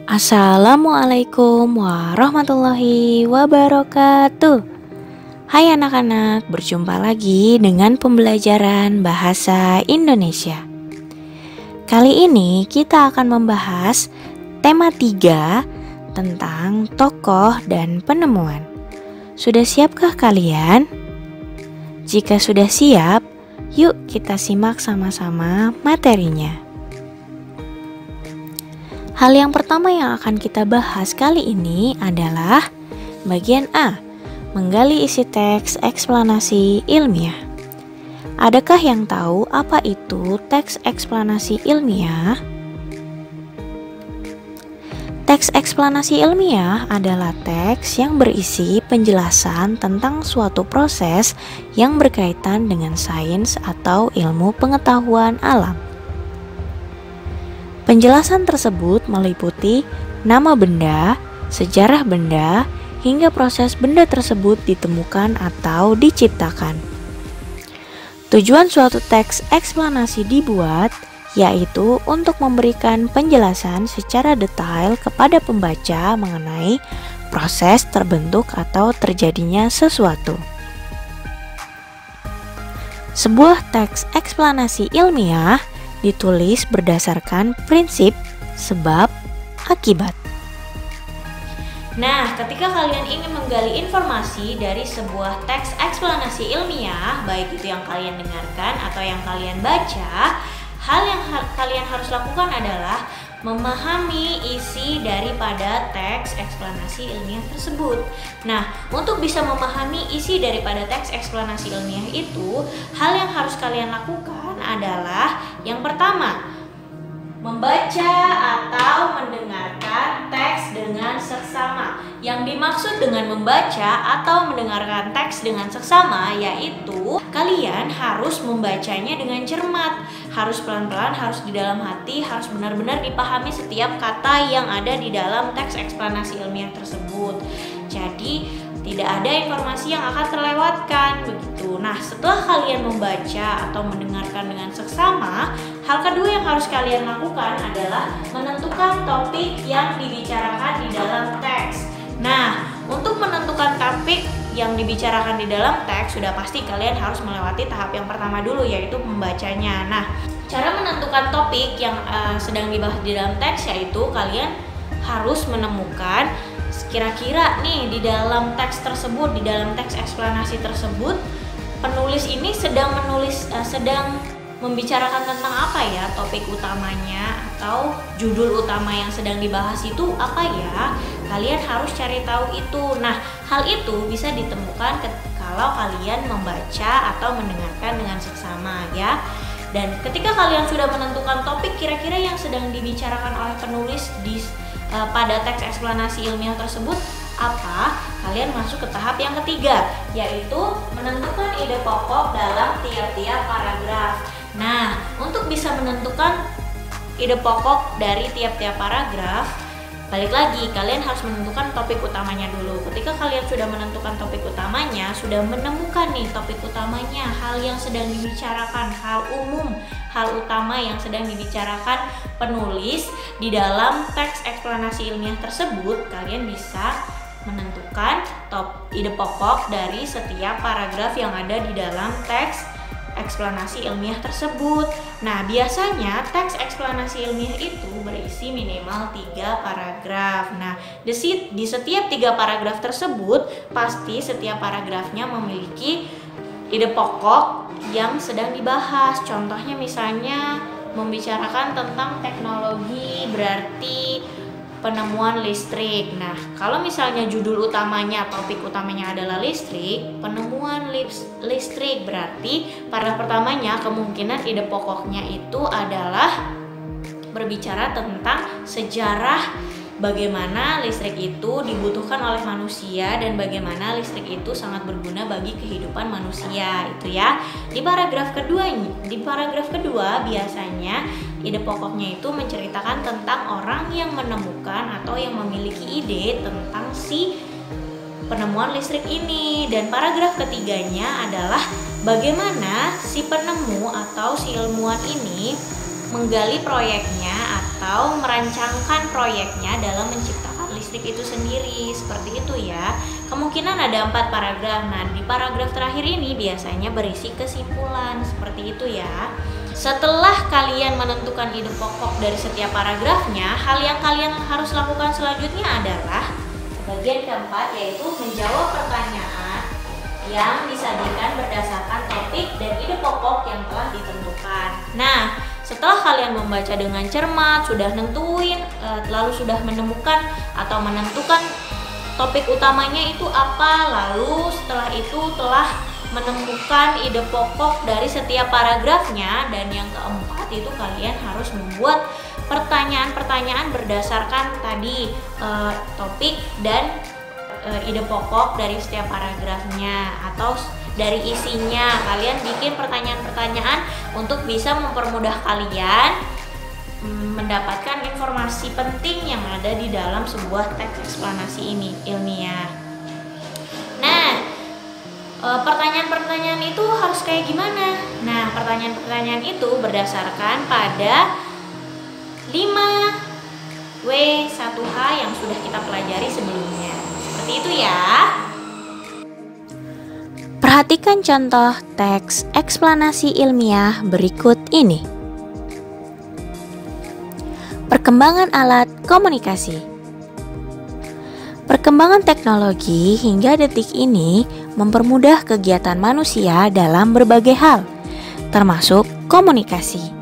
Assalamualaikum warahmatullahi wabarakatuh. Hai anak-anak, berjumpa lagi dengan pembelajaran bahasa Indonesia. Kali ini kita akan membahas tema 3 tentang tokoh dan penemuan. Sudah siapkah kalian? Jika sudah siap, yuk kita simak sama-sama materinya. Hal yang pertama yang akan kita bahas kali ini adalah bagian A, menggali isi teks eksplanasi ilmiah. Adakah yang tahu apa itu teks eksplanasi ilmiah? Teks eksplanasi ilmiah adalah teks yang berisi penjelasan tentang suatu proses yang berkaitan dengan sains atau ilmu pengetahuan alam. Penjelasan tersebut meliputi nama benda, sejarah benda, hingga proses benda tersebut ditemukan atau diciptakan. Tujuan suatu teks eksplanasi dibuat yaitu untuk memberikan penjelasan secara detail kepada pembaca mengenai proses terbentuk atau terjadinya sesuatu. Sebuah teks eksplanasi ilmiah ditulis berdasarkan prinsip sebab akibat. Nah, ketika kalian ingin menggali informasi dari sebuah teks eksplanasi ilmiah, baik itu yang kalian dengarkan atau yang kalian baca, hal yang kalian harus lakukan adalah memahami isi daripada teks eksplanasi ilmiah tersebut. Nah, untuk bisa memahami isi daripada teks eksplanasi ilmiah itu, hal yang harus kalian lakukan adalah yang pertama, membaca atau mendengarkan teks dengan seksama. Yang dimaksud dengan membaca atau mendengarkan teks dengan seksama yaitu kalian harus membacanya dengan cermat, harus pelan-pelan, harus di dalam hati, harus benar-benar dipahami setiap kata yang ada di dalam teks eksplanasi ilmiah tersebut. Jadi tidak ada informasi yang akan terlewatkan begitu. Nah, setelah kalian membaca atau mendengarkan dengan seksama, hal kedua yang harus kalian lakukan adalah menentukan topik yang dibicarakan di dalam teks. Nah, untuk menentukan topik yang dibicarakan di dalam teks, sudah pasti kalian harus melewati tahap yang pertama dulu, yaitu membacanya. Nah, cara menentukan topik yang sedang dibahas di dalam teks yaitu kalian harus menemukan kira-kira nih di dalam teks tersebut, di dalam teks eksplanasi tersebut, penulis ini sedang membicarakan tentang apa ya, topik utamanya atau judul utama yang sedang dibahas itu apa ya. Kalian harus cari tahu itu. Nah, hal itu bisa ditemukan kalau kalian membaca atau mendengarkan dengan seksama ya. Dan ketika kalian sudah menentukan topik kira-kira yang sedang dibicarakan oleh penulis pada teks eksplanasi ilmiah tersebut apa, kalian masuk ke tahap yang ketiga, yaitu menentukan ide pokok dalam tiap-tiap paragraf. Nah, untuk bisa menentukan ide pokok dari tiap-tiap paragraf, balik lagi, kalian harus menentukan topik utamanya dulu. Ketika kalian sudah menentukan topik utamanya, sudah menemukan nih topik utamanya, hal yang sedang dibicarakan, hal umum, hal utama yang sedang dibicarakan penulis di dalam teks eksplanasi ilmiah tersebut, kalian bisa menentukan ide pokok dari setiap paragraf yang ada di dalam teks eksplanasi ilmiah tersebut. Nah, biasanya teks eksplanasi ilmiah itu berisi minimal 3 paragraf. Nah, di setiap 3 paragraf tersebut, pasti setiap paragrafnya memiliki ide pokok yang sedang dibahas. Contohnya misalnya membicarakan tentang teknologi, berarti penemuan listrik. Nah, kalau misalnya judul utamanya, topik utamanya adalah listrik, penemuan listrik, berarti pada pertamanya kemungkinan ide pokoknya itu adalah berbicara tentang sejarah bagaimana listrik itu dibutuhkan oleh manusia dan bagaimana listrik itu sangat berguna bagi kehidupan manusia, itu ya. Di paragraf kedua biasanya ide pokoknya itu menceritakan tentang orang yang menemukan atau yang memiliki ide tentang si penemuan listrik ini. Dan paragraf ketiganya adalah bagaimana si penemu atau si ilmuwan ini menggali proyeknya atau merancangkan proyeknya dalam menciptakan listrik itu sendiri. Seperti itu ya. Kemungkinan ada 4 paragraf. Nah, di paragraf terakhir ini biasanya berisi kesimpulan. Seperti itu ya. Setelah kalian menentukan ide pokok dari setiap paragrafnya, hal yang kalian harus lakukan selanjutnya adalah bagian keempat, yaitu menjawab pertanyaan yang disajikan berdasarkan topik dan ide pokok yang telah ditentukan. Nah, setelah kalian membaca dengan cermat, sudah nentuin, lalu sudah menemukan atau menentukan topik utamanya itu apa, lalu setelah itu telah menemukan ide pokok dari setiap paragrafnya, dan yang keempat itu kalian harus membuat pertanyaan-pertanyaan berdasarkan tadi topik dan ide pokok dari setiap paragrafnya atau dari isinya. Kalian bikin pertanyaan-pertanyaan untuk bisa mempermudah kalian mendapatkan informasi penting yang ada di dalam sebuah teks eksplanasi ini ilmiah. Nah, pertanyaan-pertanyaan itu harus kayak gimana? Nah, pertanyaan-pertanyaan itu berdasarkan pada 5W1H yang sudah kita pelajari sebelumnya. Seperti itu ya. Perhatikan contoh teks eksplanasi ilmiah berikut ini. Perkembangan alat komunikasi. Perkembangan teknologi hingga detik ini mempermudah kegiatan manusia dalam berbagai hal, termasuk komunikasi.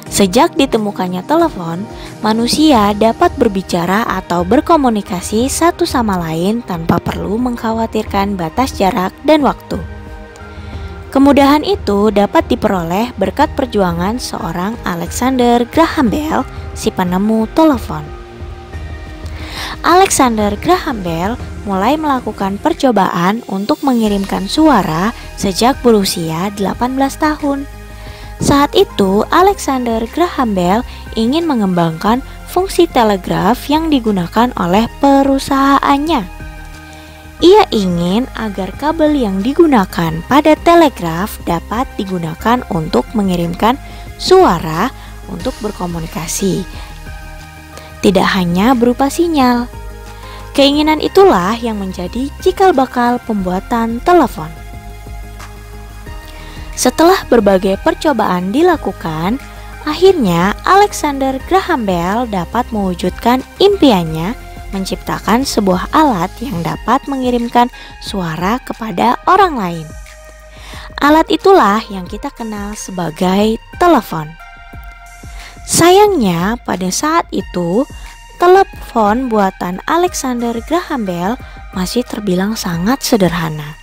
Sejak ditemukannya telepon, manusia dapat berbicara atau berkomunikasi satu sama lain tanpa perlu mengkhawatirkan batas jarak dan waktu. Kemudahan itu dapat diperoleh berkat perjuangan seorang Alexander Graham Bell, si penemu telepon. Alexander Graham Bell mulai melakukan percobaan untuk mengirimkan suara sejak berusia 18 tahun. Saat itu, Alexander Graham Bell ingin mengembangkan fungsi telegraf yang digunakan oleh perusahaannya. Ia ingin agar kabel yang digunakan pada telegraf dapat digunakan untuk mengirimkan suara untuk berkomunikasi, tidak hanya berupa sinyal. Keinginan itulah yang menjadi cikal bakal pembuatan telepon. Setelah berbagai percobaan dilakukan, akhirnya Alexander Graham Bell dapat mewujudkan impiannya menciptakan sebuah alat yang dapat mengirimkan suara kepada orang lain. Alat itulah yang kita kenal sebagai telepon. Sayangnya, pada saat itu, telepon buatan Alexander Graham Bell masih terbilang sangat sederhana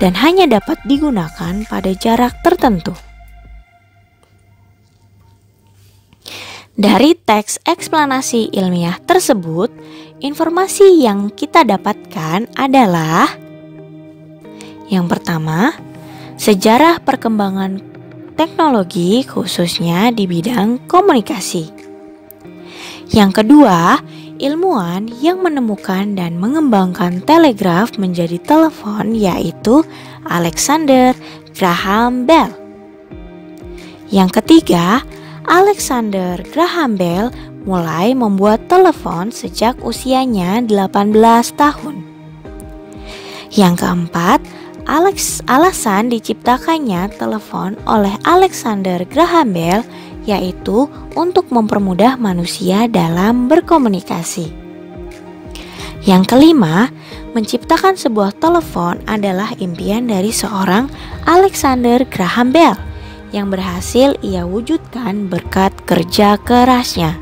dan hanya dapat digunakan pada jarak tertentu. Dari teks eksplanasi ilmiah tersebut, informasi yang kita dapatkan adalah: yang pertama, sejarah perkembangan teknologi khususnya di bidang komunikasi. Yang kedua, ilmuwan yang menemukan dan mengembangkan telegraf menjadi telepon, yaitu Alexander Graham Bell. Yang ketiga, Alexander Graham Bell mulai membuat telepon sejak usianya 18 tahun. Yang keempat, alasan diciptakannya telepon oleh Alexander Graham Bell yaitu untuk mempermudah manusia dalam berkomunikasi. Yang kelima, menciptakan sebuah telepon adalah impian dari seorang Alexander Graham Bell yang berhasil ia wujudkan berkat kerja kerasnya.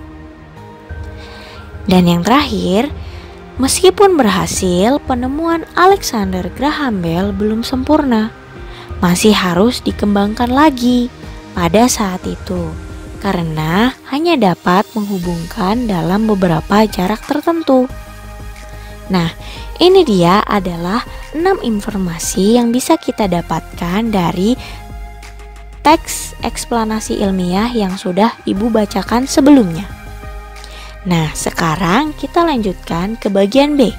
Dan yang terakhir, meskipun berhasil, penemuan Alexander Graham Bell belum sempurna, masih harus dikembangkan lagi pada saat itu, karena hanya dapat menghubungkan dalam beberapa jarak tertentu. Nah, ini dia adalah 6 informasi yang bisa kita dapatkan dari teks eksplanasi ilmiah yang sudah Ibu bacakan sebelumnya. Nah, sekarang kita lanjutkan ke bagian B,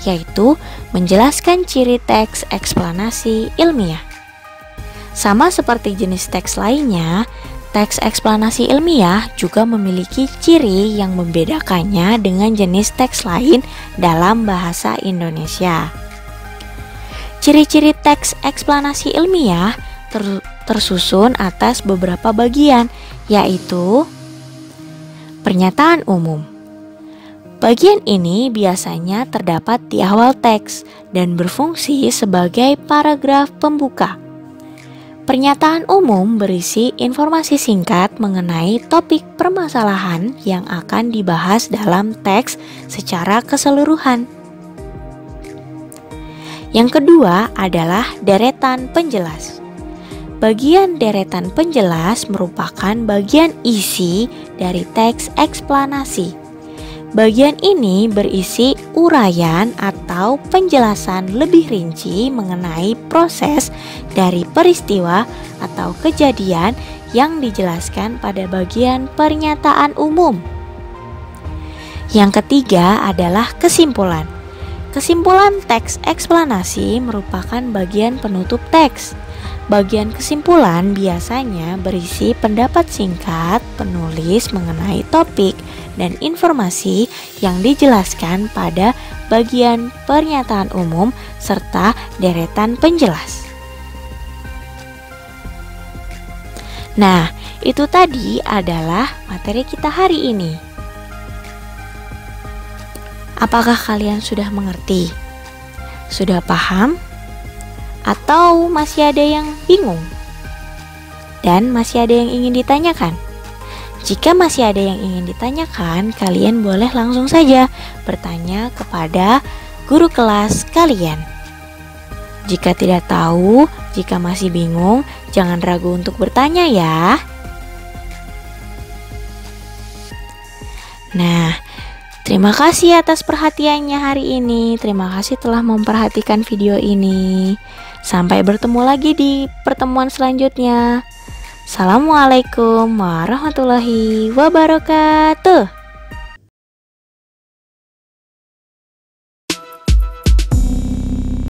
yaitu menjelaskan ciri teks eksplanasi ilmiah. Sama seperti jenis teks lainnya, Teks eksplanasi ilmiah juga memiliki ciri yang membedakannya dengan jenis teks lain dalam bahasa Indonesia. Ciri-ciri teks eksplanasi ilmiah tersusun atas beberapa bagian, yaitu pernyataan umum. Bagian ini biasanya terdapat di awal teks dan berfungsi sebagai paragraf pembuka. Pernyataan umum berisi informasi singkat mengenai topik permasalahan yang akan dibahas dalam teks secara keseluruhan. Yang kedua adalah deretan penjelas. Bagian deretan penjelas merupakan bagian isi dari teks eksplanasi. Bagian ini berisi uraian atau penjelasan lebih rinci mengenai proses dari peristiwa atau kejadian yang dijelaskan pada bagian pernyataan umum. Yang ketiga adalah kesimpulan. Kesimpulan teks eksplanasi merupakan bagian penutup teks. Bagian kesimpulan biasanya berisi pendapat singkat penulis mengenai topik dan informasi yang dijelaskan pada bagian pernyataan umum serta deretan penjelas. Nah, itu tadi adalah materi kita hari ini. Apakah kalian sudah mengerti? Sudah paham? Atau masih ada yang bingung? Dan masih ada yang ingin ditanyakan? Jika masih ada yang ingin ditanyakan, kalian boleh langsung saja bertanya kepada guru kelas kalian. Jika tidak tahu, jika masih bingung, jangan ragu untuk bertanya ya. Nah, terima kasih atas perhatiannya hari ini. Terima kasih telah memperhatikan video ini. Sampai bertemu lagi di pertemuan selanjutnya. Assalamualaikum warahmatullahi wabarakatuh.